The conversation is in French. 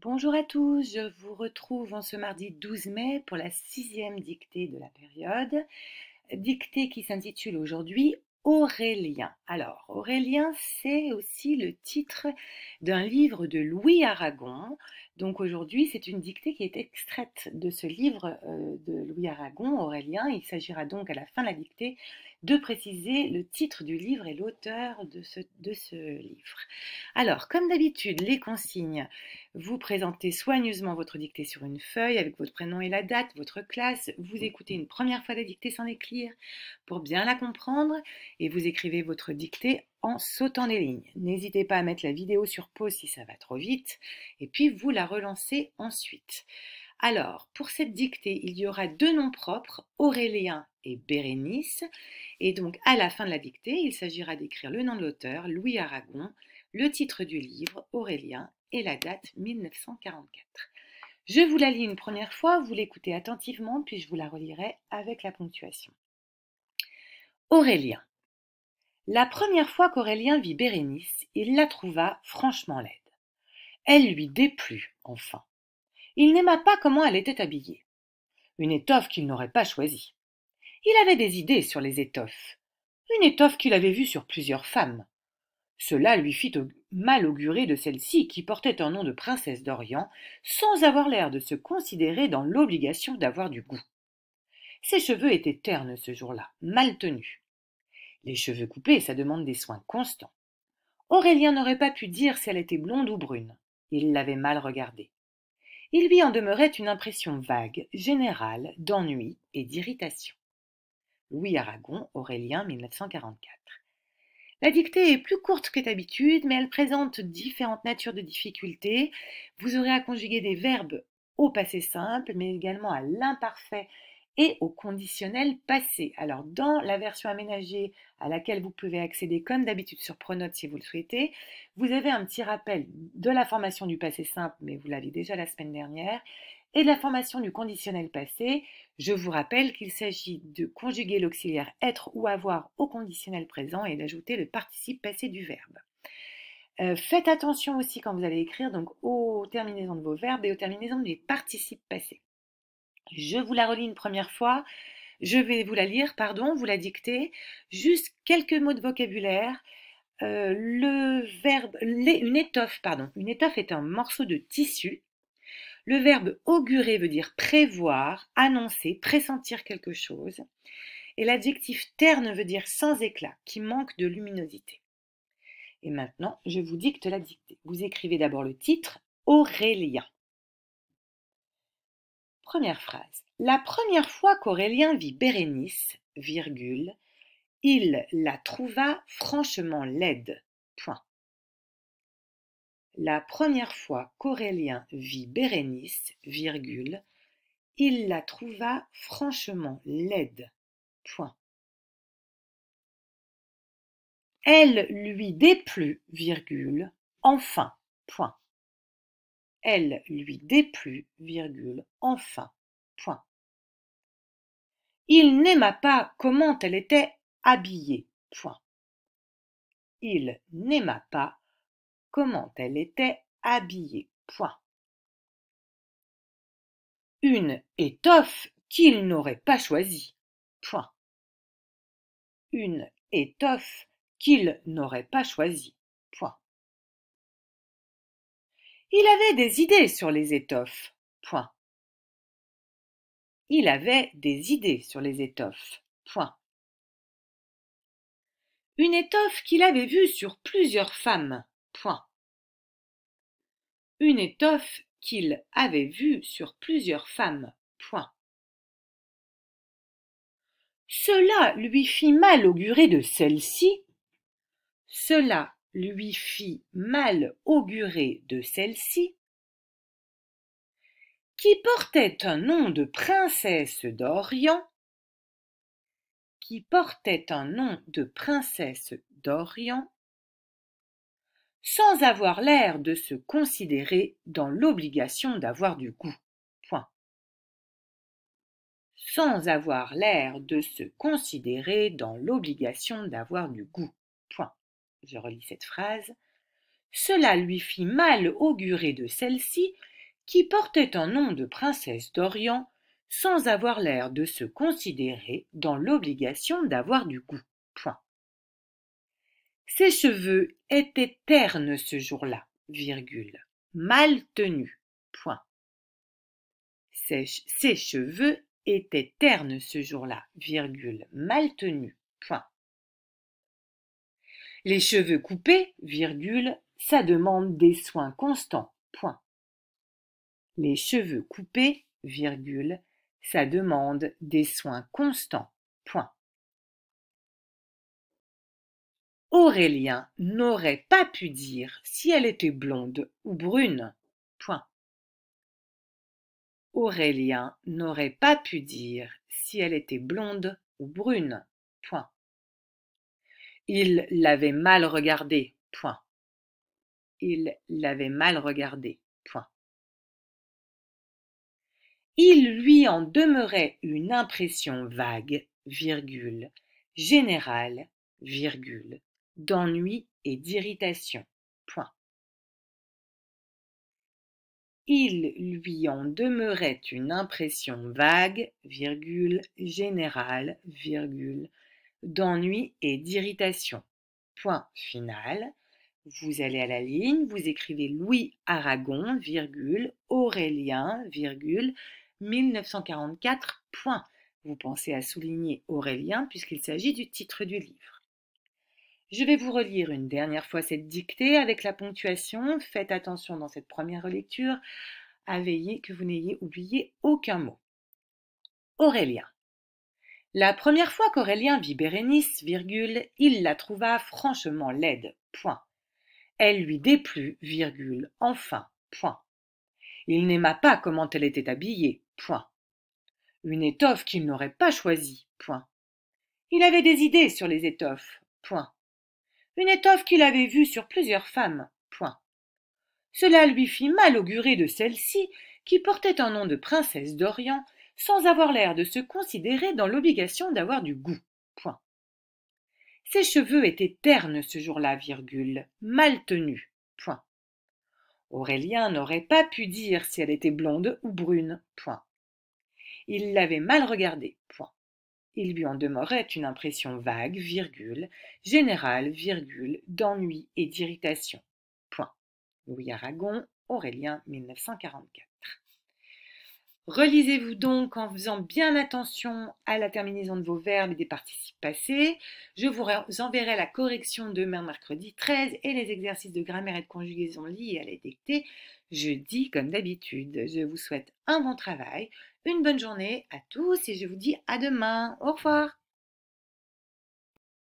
Bonjour à tous, je vous retrouve en ce mardi 12 mai pour la 6e dictée de la période, dictée qui s'intitule aujourd'hui Aurélien. Alors, Aurélien, c'est aussi le titre d'un livre de Louis Aragon. Donc aujourd'hui, c'est une dictée qui est extraite de ce livre de Louis Aragon, Aurélien. Il s'agira donc à la fin de la dictée de préciser le titre du livre et l'auteur de ce livre. Alors, comme d'habitude, les consignes, vous présentez soigneusement votre dictée sur une feuille avec votre prénom et la date, votre classe, vous écoutez une première fois la dictée sans l'écrire pour bien la comprendre et vous écrivez votre dictée en sautant les lignes. N'hésitez pas à mettre la vidéo sur pause si ça va trop vite et puis vous la relancez ensuite. Alors, pour cette dictée, il y aura deux noms propres, Aurélien et Bérénice. Et donc, à la fin de la dictée, il s'agira d'écrire le nom de l'auteur, Louis Aragon, le titre du livre, Aurélien, et la date 1944. Je vous la lis une première fois, vous l'écoutez attentivement, puis je vous la relirai avec la ponctuation. Aurélien. La première fois qu'Aurélien vit Bérénice, il la trouva franchement laide. Elle lui déplut, enfin. Il n'aima pas comment elle était habillée. Une étoffe qu'il n'aurait pas choisie. Il avait des idées sur les étoffes. Une étoffe qu'il avait vue sur plusieurs femmes. Cela lui fit mal augurer de celle-ci qui portait un nom de princesse d'Orient sans avoir l'air de se considérer dans l'obligation d'avoir du goût. Ses cheveux étaient ternes ce jour-là, mal tenus. Les cheveux coupés, ça demande des soins constants. Aurélien n'aurait pas pu dire si elle était blonde ou brune. Il l'avait mal regardée. Il lui en demeurait une impression vague, générale, d'ennui et d'irritation. Louis Aragon, Aurélien, 1944. La dictée est plus courte que d'habitude, mais elle présente différentes natures de difficultés. Vous aurez à conjuguer des verbes au passé simple, mais également à l'imparfait et au conditionnel passé. Alors, dans la version aménagée à laquelle vous pouvez accéder comme d'habitude sur Pronote si vous le souhaitez, vous avez un petit rappel de la formation du passé simple, mais vous l'avez déjà la semaine dernière, et de la formation du conditionnel passé. Je vous rappelle qu'il s'agit de conjuguer l'auxiliaire être ou avoir au conditionnel présent et d'ajouter le participe passé du verbe. Faites attention aussi quand vous allez écrire donc aux terminaisons de vos verbes et aux terminaisons des participes passés. Je vous la relis une première fois. Je vais vous la lire, vous la dicter. Juste quelques mots de vocabulaire. Le verbe, une étoffe, Une étoffe est un morceau de tissu. Le verbe augurer veut dire prévoir, annoncer, pressentir quelque chose. Et l'adjectif terne veut dire sans éclat, qui manque de luminosité. Et maintenant, je vous dicte la dictée. Vous écrivez d'abord le titre, Aurélien. Première phrase. La première fois qu'Aurélien vit Bérénice, virgule, il la trouva franchement laide. Point. La première fois qu'Aurélien vit Bérénice, virgule, il la trouva franchement laide. Point. Elle lui déplut, virgule, enfin. Point. Elle lui déplut, virgule, enfin. Point. Il n'aima pas comment elle était habillée. Point. Il n'aima pas comment elle était habillée. Point. Une étoffe qu'il n'aurait pas choisie. Point. Une étoffe qu'il n'aurait pas choisie. Point. Il avait des idées sur les étoffes. Point. Il avait des idées sur les étoffes. Point. Une étoffe qu'il avait vue sur plusieurs femmes. Point. Une étoffe qu'il avait vue sur plusieurs femmes. Point. Cela lui fit mal augurer de celle-ci. Cela lui fit mal augurer de celle-ci, qui portait un nom de princesse d'Orient, qui portait un nom de princesse d'Orient, sans avoir l'air de se considérer dans l'obligation d'avoir du goût. Point. Sans avoir l'air de se considérer dans l'obligation d'avoir du goût. Point. Je relis cette phrase. Cela lui fit mal augurer de celle-ci, qui portait un nom de princesse d'Orient, sans avoir l'air de se considérer dans l'obligation d'avoir du goût. Point. Ses cheveux étaient ternes ce jour-là, virgule, mal tenus. Point. Ses cheveux étaient ternes ce jour-là, virgule, mal tenus. Point. Les cheveux coupés, virgule, ça demande des soins constants. Point. Les cheveux coupés, virgule, ça demande des soins constants. Point. Aurélien n'aurait pas pu dire si elle était blonde ou brune. Point. Aurélien n'aurait pas pu dire si elle était blonde ou brune. Point. Il l'avait mal regardée. Point. Il l'avait mal regardée. Point. Il lui en demeurait une impression vague, virgule, générale, virgule, d'ennui et d'irritation. Point. Il lui en demeurait une impression vague, virgule, générale, virgule, d'ennui et d'irritation. Point final. Vous allez à la ligne, vous écrivez Louis Aragon, virgule, Aurélien, virgule, 1944, point. Vous pensez à souligner Aurélien puisqu'il s'agit du titre du livre. Je vais vous relire une dernière fois cette dictée avec la ponctuation. Faites attention dans cette première relecture à veiller que vous n'ayez oublié aucun mot. Aurélien. La première fois qu'Aurélien vit Bérénice, virgule, il la trouva franchement laide. Point. Elle lui déplut, virgule, enfin, point. Il n'aima pas comment elle était habillée, point. Une étoffe qu'il n'aurait pas choisie, point. Il avait des idées sur les étoffes, point. Une étoffe qu'il avait vue sur plusieurs femmes, point. Cela lui fit mal augurer de celle-ci, qui portait un nom de princesse d'Orient, sans avoir l'air de se considérer dans l'obligation d'avoir du goût, point. Ses cheveux étaient ternes ce jour-là, virgule, mal tenus, point. Aurélien n'aurait pas pu dire si elle était blonde ou brune, point. Il l'avait mal regardée, point. Il lui en demeurait une impression vague, virgule, générale, virgule, d'ennui et d'irritation, point. Louis Aragon, Aurélien, 1944. Relisez-vous donc en faisant bien attention à la terminaison de vos verbes et des participes passés. Je vous enverrai la correction demain, mercredi 13, et les exercices de grammaire et de conjugaison liés à la dictée jeudi comme d'habitude. Je vous souhaite un bon travail, une bonne journée à tous et je vous dis à demain. Au revoir.